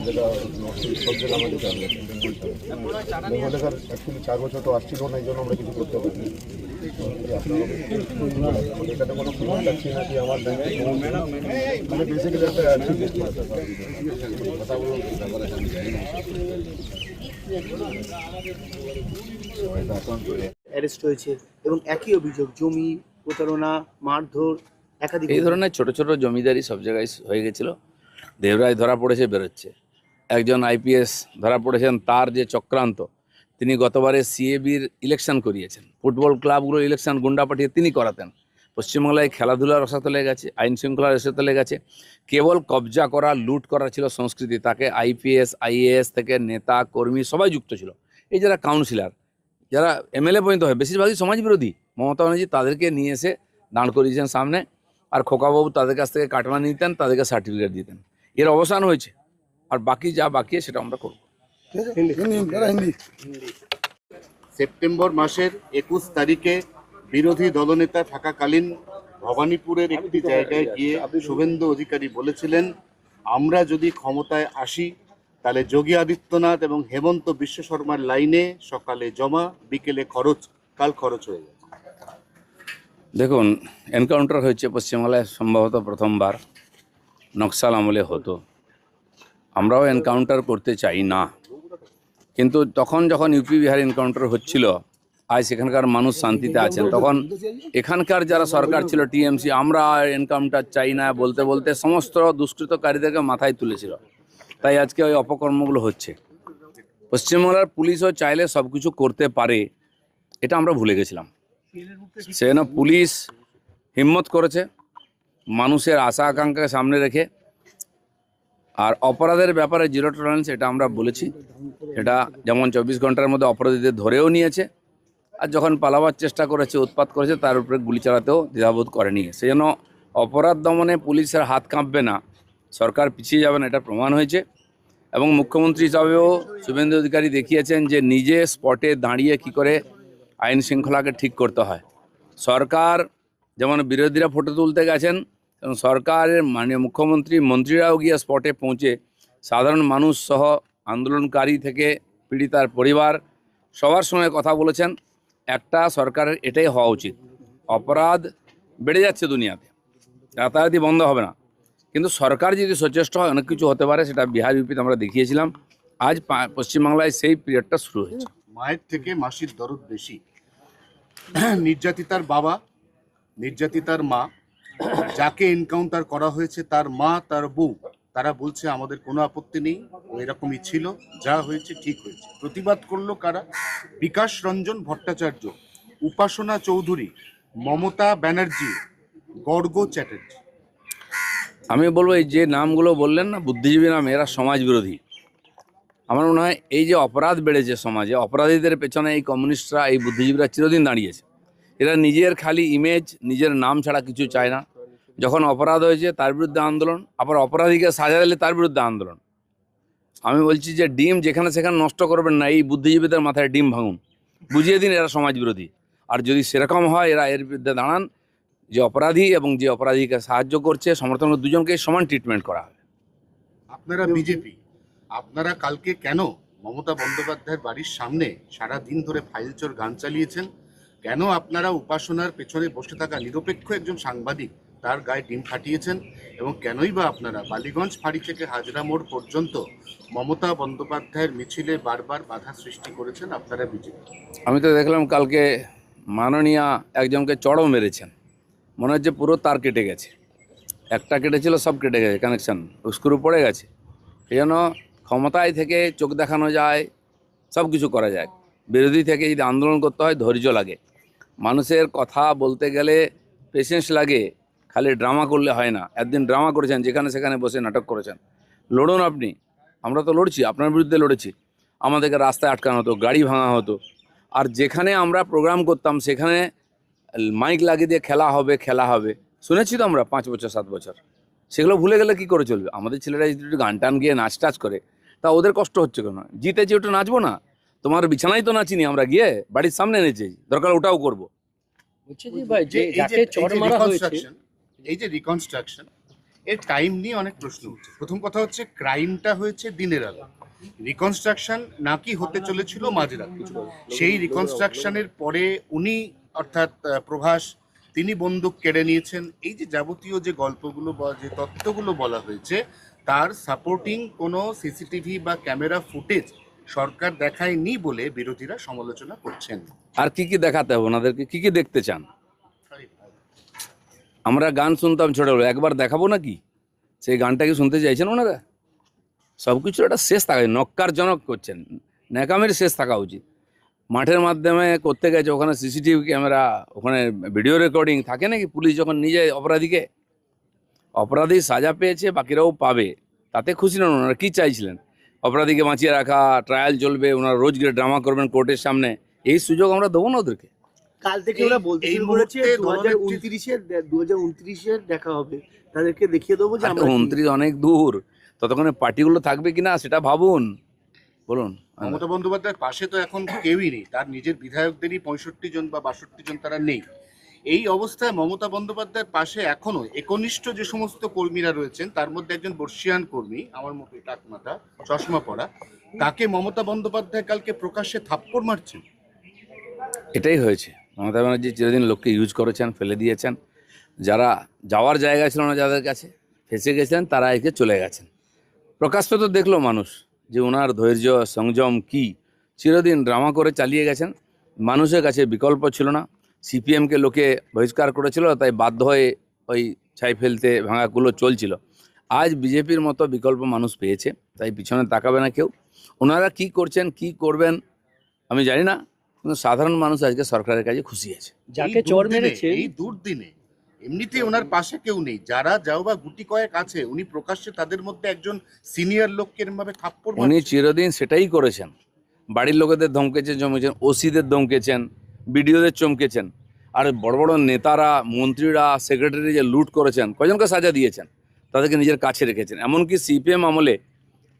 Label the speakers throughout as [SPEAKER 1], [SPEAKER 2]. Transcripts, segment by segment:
[SPEAKER 1] জায়গা সব জায়গা আমাদের চাপ গেছে। বেঙ্গলে স্যার অ্যাকচুয়ালি 4 বছর তো আসছিল না, এই জন্য আমরা কিছু করতে পারিনি। এটাতে কোনো ফিল্ম লাগছে না কি আমার ব্যাংকে মানে বেসিক্যালি একটা কথা বলুন
[SPEAKER 2] অ্যারেস্ট হয়েছে এবং একই অভিযোগ জমি প্রতারণা মারধর একাধিক
[SPEAKER 3] এই ধরনের ছোট ছোট জমিদারি সব জায়গায় হয়ে গেছিল। দেবরাজ ধরা পড়েছে, বেরোচ্ছে। একজন আইপিএস ধরা পড়েছেন, তার যে চক্রান্ত, তিনি গতবারে সিএবির ইলেকশন করিয়েছেন, ফুটবল ক্লাবগুলো ইলেকশন গুন্ডা পাঠিয়ে তিনি করাতেন। পশ্চিমবাংলায় খেলাধুলার রসাতলে গেছে, আইন শৃঙ্খলার রসাতলে গেছে। কেবল কবজা করা, লুট করা ছিল সংস্কৃতি। তাকে আইপিএস আইএএস থেকে নেতা কর্মী সবাই যুক্ত ছিল। এই যারা কাউন্সিলর, যারা এমএলএ পর্যন্ত হয়, বেশিরভাগই সমাজ বিরোধী। মমতা ব্যানার্জি তাদেরকে নিয়ে এসে দাঁড় করিয়েছেন সামনে, আর খোকাবাবু তাদের কাছ থেকে কাটলা নিতেন, তাদেরকে সার্টিফিকেট দিতেন। এর অবসান হয়েছে, আর বাকি যা বাকি সেটা আমরা করব।
[SPEAKER 4] সেপ্টেম্বর মাসের 21 তারিখে বিরোধী দলনেতা থাকাকালীন ভবানীপুরের একটি জায়গায় গিয়ে শুভেন্দু অধিকারী বলেছিলেন, আমরা যদি ক্ষমতায় আসি তাহলে যোগী আদিত্যনাথ এবং হেমন্ত বিশ্ব শর্মার লাইনে সকালে জমা, বিকেলে খরচ, কাল খরচ হয়ে যাবে।
[SPEAKER 3] দেখুন, এনকাউন্টার হয়েছে পশ্চিমবাংলায় সম্ভবত প্রথমবার, নকশাল আমলে হতো। আমরাও এনকাউন্টার করতে চাই না, কিন্তু তখন যখন ইউপি বিহার এনকাউন্টার হচ্ছিল, আজ সেখানকার মানুষ শান্তিতে আছেন, তখন এখানকার যারা সরকার ছিল টিএমসি, আমরা এনকাউন্টার চাই না বলতে বলতে সমস্ত দুষ্কৃতকারীদেরকে মাথায় তুলেছিল। তাই আজকে ওই অপকর্মগুলো হচ্ছে। পশ্চিমবাংলার পুলিশও চাইলে সব কিছু করতে পারে, এটা আমরা ভুলে গেছিলাম। সেজন্য পুলিশ হিম্মত করেছে, মানুষের আশা আকাঙ্ক্ষাকে সামনে রেখে। আর অপরাধের ব্যাপারে জিরো টলারেন্স, এটা আমরা বলেছি। এটা যেমন 24 ঘন্টার মধ্যে অপরাধীদের ধরেও নিয়েছে, আর যখন পালাবার চেষ্টা করেছে, উৎপাত করেছে, তার উপরে গুলি চালাতেও দ্বিধাবোধ করেনি। সেজন্য অপরাধ দমনে পুলিশের হাত কাঁপবে না, সরকার পিছিয়ে যাবে না, এটা প্রমাণ হয়েছে। এবং মুখ্যমন্ত্রী হিসাবেও শুভেন্দু অধিকারী দেখিয়েছেন যে নিজে স্পটে দাঁড়িয়ে কি করে আইন শৃঙ্খলাকে ঠিক করতে হয়। সরকার যেমন বিরোধীরা ফটো তুলতে গেছেন, এবং সরকারের মুখ্যমন্ত্রী মন্ত্রীরাও গিয়ে স্পটে পৌঁছে সাধারণ মানুষ সহ আন্দোলনকারী থেকে পীড়িতার পরিবার সবার সঙ্গে কথা বলেছেন। একটা সরকারের এটাই হওয়া উচিত। অপরাধ বেড়ে যাচ্ছে দুনিয়াতে, রাতারাতি বন্ধ হবে না, কিন্তু সরকার যদি সচেষ্ট হয় অনেক কিছু হতে পারে। সেটা বিহার ইউপিতে আমরা দেখিয়েছিলাম। আজ পশ্চিমবাংলায় সেই পিরিয়ডটা শুরু হয়েছে।
[SPEAKER 4] মায়ের থেকে মাসির দরদ বেশি। নির্যাতিতার বাবা, নির্যাতিতার মা, যাকে এনকাউন্টার করা হয়েছে তার মা, তার বউ, তারা বলছে আমাদের কোনো আপত্তি নেই, এরকমই ছিল, যা হয়েছে ঠিক হয়েছে। প্রতিবাদ করলো কারা? বিকাশ রঞ্জন ভট্টাচার্য, উপাসনা চৌধুরী, মমতা ব্যানার্জি, গর্গ চ্যাটার্জি।
[SPEAKER 3] আমি বলবো, এই যে নামগুলো বললেন না, বুদ্ধিজীবী নাম, এরা সমাজ বিরোধী। আমার মনে হয় এই যে অপরাধ বেড়েছে সমাজে, অপরাধীদের পেছনে এই কমিউনিস্টরা, এই বুদ্ধিজীবীরা চিরদিন দাঁড়িয়েছে। এরা নিজের খালি ইমেজ, নিজের নাম ছাড়া কিছু চায় না। যখন অপরাধ হয়েছে তার বিরুদ্ধে আন্দোলন, আবার অপরাধীকে সাজা দিলে তার বিরুদ্ধে আন্দোলন। আমি বলছি যে ডিম যেখানে সেখানে নষ্ট করবেন না, এই বুদ্ধিজীবীদের মাথায় ডিম ভাঙুন, বুঝিয়ে দিন এরা সমাজ বিরোধী। আর যদি সেরকম হয়, এরা এর বিরুদ্ধে দাঁড়ান, যে অপরাধী এবং যে অপরাধীকে সাহায্য করছে, সমর্থন, দুজনকে সমান ট্রিটমেন্ট করা হবে।
[SPEAKER 4] আপনারা বিজেপি, আপনারা কালকে কেন মমতা বন্দ্যোপাধ্যায়ের বাড়ির সামনে সারা দিন ধরে ফাইলচোর গান চালিয়েছেন? কেন আপনারা উপাসনার পেছনে বসে থাকা নিরপেক্ষ একজন সাংবাদিক তার গায়ে ডিম ফাটিয়েছেন? এবং কেনই বা আপনারা বালিগঞ্জ ফাঁড়ি থেকে হাজরা মোড় পর্যন্ত মমতা বন্দ্যোপাধ্যায়ের মিছিলে বারবার বাধা সৃষ্টি করেছেন? আপনারা বিজেপি।
[SPEAKER 3] আমি তো দেখলাম কালকে মাননীয়া একজনকে চড়ও মেরেছেন, মনে হচ্ছে পুরো তার কেটে গেছে। একটা কেটেছিল, সব কেটে গেছে, কানেকশান স্ক্রু পড়ে গেছে। এই জন্য ক্ষমতায় থেকে চোখ দেখানো যায়, সব কিছু করা যায়। বিরোধী থেকে যদি আন্দোলন করতে হয়, ধৈর্য লাগে। মানুষের কথা বলতে গেলে পেশেন্স লাগে, খালি ড্রামা করলে হয় না। একদিন ড্রামা করেছেন, যেখানে সেখানে বসে নাটক করেছেন। লড়ুন আপনি, আমরা তো লড়ছি, আপনার বিরুদ্ধে লড়েছি। আমাদেরকে রাস্তায় আটকানো হতো, গাড়ি ভাঙা হতো। আর যেখানে আমরা প্রোগ্রাম করতাম সেখানে মাইক লাগিয়ে দিয়ে খেলা হবে, খেলা হবে, শুনেছি তো আমরা 5 বছর 7 বছর। সেগুলো ভুলে গেলে কি করে চলবে? আমাদের ছেলেরা যদি একটু গান টান গিয়ে নাচ টাচ করে, তা ওদের কষ্ট হচ্ছে কেন? জিতেছি, ওটা নাচবো না? তোমার বিছানায় তো নাচিনি আমরা, গিয়ে বাড়ির সামনে নেচেছি, দরকার ওটাও করবো।
[SPEAKER 4] এই যে রিকনস্ট্রাকশন, এর টাইম নিয়ে অনেক প্রশ্ন উঠছে। প্রথম কথা হচ্ছে ক্রাইমটা হয়েছে দিনের আলো, রিকনস্ট্রাকশন নাকি হতে চলেছিল মাঝরাতে। সেই রিকনস্ট্রাকশনের পরে উনি অর্থাৎ প্রভাস তিনি বন্দুক কেড়ে নিয়েছেন। এই যে যাবতীয় যে গল্পগুলো বা যে তথ্যগুলো বলা হয়েছে তার সাপোর্টিং কোনো সিসিটিভি বা ক্যামেরা ফুটেজ সরকার দেখায়নি বলে বিরোধীরা সমালোচনা করছেন।
[SPEAKER 3] আর কি কি দেখাতে হবে ওনাদেরকে, কি কি দেখতে চান? আমরা গান শুনতাম ছোটবেলা, একবার দেখাবো নাকি? সেই গানটা কি শুনতে চাইছেন ওনারা? সব কিছু একটা শেষ থাকা, নক্কারজনক করছেন, ন্যাকামের শেষ থাকা উচিত। মাঠের মাধ্যমে করতে গেছে, ওখানে সিসিটিভি ক্যামেরা, ওখানে ভিডিও রেকর্ডিং থাকে নাকি? পুলিশ যখন নিয়ে যায় অপরাধীকে, অপরাধী সাজা পেয়েছে, বাকিরাও পাবে, তাতে খুশি নন ওনারা? কী চাইছিলেন? অপরাধীকে বাঁচিয়ে রাখা, ট্রায়াল চলবে, ওনারা রোজ গিয়ে ড্রামা করবেন কোর্টের সামনে, এই সুযোগ আমরা দেবো না ওদেরকে?
[SPEAKER 2] কাল থেকে ওরা বলতে
[SPEAKER 4] এই
[SPEAKER 2] শুরু করেছে
[SPEAKER 4] মুহূর্তে
[SPEAKER 2] 2029-এর দেখা হবে, তাদেরকে দেখিয়ে দেবো যে আমরা কি।
[SPEAKER 3] 29 অনেক দূর, ততক্ষণে পার্টিগুলো থাকবে কিনা সেটা ভাবুন। বলুন।
[SPEAKER 4] মমতা বন্দ্যোপাধ্যায়ের পাশে তো এখন কেউই নেই, তার নিজের বিধায়কদেরই 65 জন বা 62 জন তারা নেই। এই অবস্থায় মমতা বন্দ্যোপাধ্যায়ের পাশে এখনো একনিষ্ঠ যে সমস্ত কর্মীরা রয়েছেন তার মধ্যে একজন বর্ষিয়ান কর্মী, আমার মতো টাকমাথা চশমা পরা, তাকে মমতা বন্দ্যোপাধ্যায় কালকে প্রকাশ্যে থাপ্পড় মারছেন।
[SPEAKER 3] এটাই হয়েছে। মমতা ব্যানার্জি চিরদিন লোককে ইউজ করেছেন, ফেলে দিয়েছেন। যারা যাওয়ার জায়গা ছিল না, যাদের কাছে ফেসে গেছেন, তারা একে চলে গেছেন। প্রকাশ্য তো দেখলো মানুষ যে ওনার ধৈর্য সংযম কি। চিরদিন ড্রামা করে চালিয়ে গেছেন, মানুষের কাছে বিকল্প ছিল না। সিপিএমকে লোকে বহিষ্কার করেছিল, তাই বাধ্য হয়ে ওই ছাই ফেলতে ভাঙাগুলো চলছিল। আজ বিজেপির মতো বিকল্প মানুষ পেয়েছে, তাই পিছনে তাকাবে না কেউ। ওনারা কি করছেন কি করবেন আমি জানি না, কিন্তু সাধারণ মানুষ আজকে সরকারের কাছে খুশি আছে।
[SPEAKER 2] যাকে চোর মেরেছে,
[SPEAKER 4] এই দুর্দিনে এমনিতেই ওনার পাশে কেউ নেই, যারা যাও বা গুটি কয়েক আছে, উনি প্রকাশ্যে তাদের মধ্যে একজন সিনিয়র লোককে এরকম থাপ্পড়
[SPEAKER 3] উনি
[SPEAKER 4] মারছেন।
[SPEAKER 3] চিরদিন সেটাই করেছেন। বাড়ির লোকেদের ধমকেছেন, জমেছেন, ওসিদের ধমকেছেন, বিডিওদের চমকেছেন। আর বড় বড় নেতারা, মন্ত্রীরা, সেক্রেটারি যে লুট করেছেন, কজনকে সাজা দিয়েছেন, তাদেরকে নিজের কাছে রেখেছেন। এমনকি সিপিএম আমলে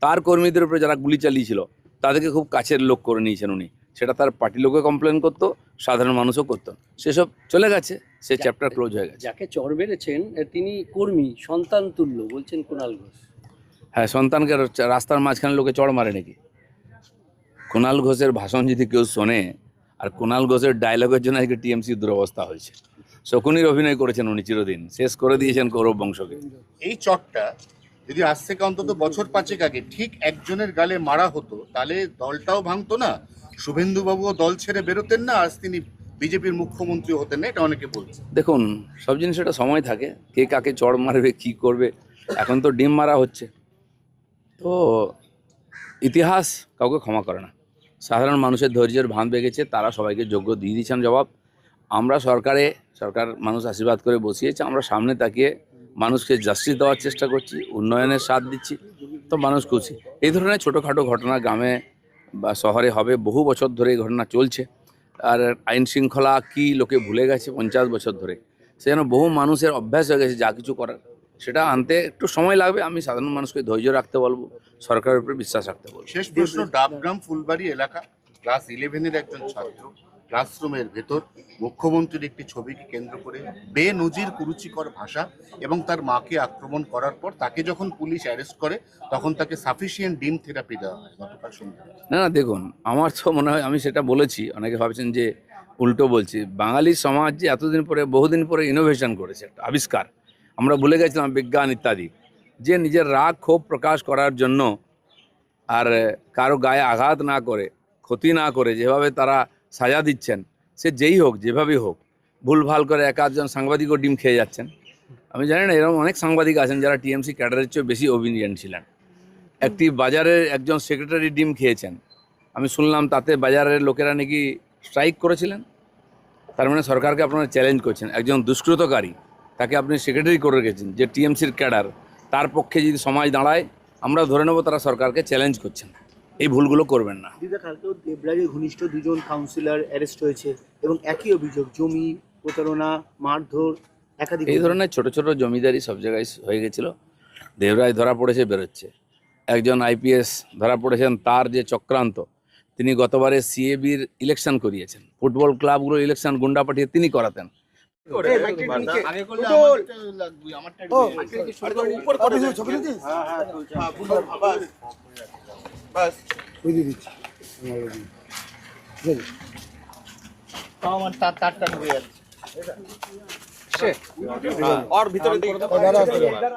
[SPEAKER 3] তার কর্মীদের উপরে যারা গুলি চালিয়েছিল তাদেরকে খুব কাছের লোক করে নিয়েছেন উনি। সেটা তার পার্টি লোকে কমপ্লেন করতো, সাধারণ মানুষও করতো। সেসব চলে গেছে, সে চ্যাপ্টার ক্লোজ হয়ে গেছে।
[SPEAKER 5] যাকে চর মেরেছেন তিনি কর্মী, সন্তান তুল্য বলছেন কুণাল ঘোষ।
[SPEAKER 3] হ্যাঁ, সন্তানকে রাস্তার মাঝখানে লোকে চড় মারে নাকি? কুণাল ঘোষের ভাষণ যদি কেউ শোনে, আর কুণাল ঘোষের ডায়লগের জন্য আজকে টিএমসির দুরবস্থা হয়েছে। শকুনির অভিনয় করেছেন উনি, চিরদিন শেষ করে দিয়েছেন কৌরব বংশকে।
[SPEAKER 4] এই চটটা যদি আজ থেকে অন্তত বছর 5 আগে ঠিক একজনের গালে মারা হতো, তাহলে দলটাও ভাঙতো না, শুভেন্দুবাবুও দল ছেড়ে বেরোতেন না, আজ তিনি বিজেপির মুখ্যমন্ত্রী হতেন না, এটা অনেকে বলছে।
[SPEAKER 3] দেখুন, সব জিনিস একটা সময় থাকে, কে কাকে চড় মারবে, কি করবে। এখন তো ডিম মারা হচ্ছে, তো ইতিহাস কাউকে ক্ষমা করে না। সাধারণ মানুষের ধৈর্যের ভান বেগেছে, তারা সবাইকে যোগ্য দিয়ে দিচ্ছেন জবাব। আমরা সরকার মানুষ আশীর্বাদ করে বসিয়েছে, আমরা সামনে তাকিয়ে মানুষকে জাস্টিস দেওয়ার চেষ্টা করছি, উন্নয়নের সাথ দিচ্ছি, তো মানুষ খুশি। এই ধরনের ছোটোখাটো ঘটনা গ্রামে বা শহরে হবে, বহু বছর ধরে এই ঘটনা চলছে। আর আইন শৃঙ্খলা কি লোকে ভুলে গেছে 50 বছর ধরে, সেজন্য বহু মানুষের অভ্যাস হয়ে গেছে যা কিছু করার, সেটা আনতে একটু সময় লাগবে। আমি সাধারণ মানুষকে ধৈর্য রাখতে বলবো, সরকারের উপরে বিশ্বাস রাখতে বলবো।
[SPEAKER 4] শেষ প্রশ্ন, ডাবগ্রাম ফুলবাড়ি এলাকা, ক্লাস 11-এর একজন ছাত্র, ক্লাসরুমের ভেতর মুখ্যমন্ত্রীর একটি ছবিকে কেন্দ্র করে বেনজির কুরুচিকর ভাষা এবং তার মাকে আক্রমণ করার পর তাকে যখন পুলিশ অ্যারেস্ট করে তখন তাকে সাফিসিয়েন্ট ডিম থেরাপি দেওয়া হয় গতকাল সন্ধ্যায়।
[SPEAKER 3] না না, দেখুন, আমার তো মনে হয় আমি সেটা বলেছি, অনেকে ভাবছেন যে উল্টো বলছি। বাঙালি সমাজ যে এতদিন পরে, বহুদিন পরে ইনোভেশন করেছে, একটা আবিষ্কার। আমরা ভুলে গেছিলাম বিজ্ঞান ইত্যাদি, যে নিজের রাগ ক্ষোভ প্রকাশ করার জন্য আর কারো গায়ে আঘাত না করে, ক্ষতি না করে যেভাবে তারা সাজা দিচ্ছেন, সে যেই হোক, যেভাবেই হোক, ভুলভাল করে এক আধজন সাংবাদিকও ডিম খেয়ে যাচ্ছেন। আমি জানি না, এরকম অনেক সাংবাদিক আছেন যারা টিএমসি ক্যাডারের চেয়ে বেশি অভিজ্ঞ ছিলেন। একটি বাজারের একজন সেক্রেটারি ডিম খেয়েছেন, আমি শুনলাম তাতে বাজারের লোকেরা নাকি স্ট্রাইক করেছিলেন। তার মানে সরকারকে আপনারা চ্যালেঞ্জ করছেন, একজন দুষ্কৃতকারী তাকে আপনি সেক্রেটারি করে রেখেছেন, যে টিএমসির ক্যাডার, তার পক্ষে যদি সমাজ দাঁড়ায় আমরা ধরে নেব তারা সরকারকে চ্যালেঞ্জ করছেন। এই ভুলগুলো করবেন না।
[SPEAKER 2] দিদা, কালকেও দেবরাজের ঘনিষ্ঠ 2 জন কাউন্সিলর অ্যারেস্ট হয়েছে এবং একই অভিযোগ, জমি প্রতারণা, মারধর, একাধিক।
[SPEAKER 3] এই ধরনের ছোট ছোট জমিদারি সব জায়গায় হয়ে গেছিল। দেবরাজ ধরা পড়েছে, বেরোচ্ছে। একজন আইপিএস ধরা পড়েছেন, তার যে চক্রান্ত, তিনি গতবারে সিএবির ইলেকশন করিয়েছেন, ফুটবল ক্লাবগুলো ইলেকশন গুন্ডা পাঠিয়ে তিনি করাতেন।
[SPEAKER 2] और ভিতরে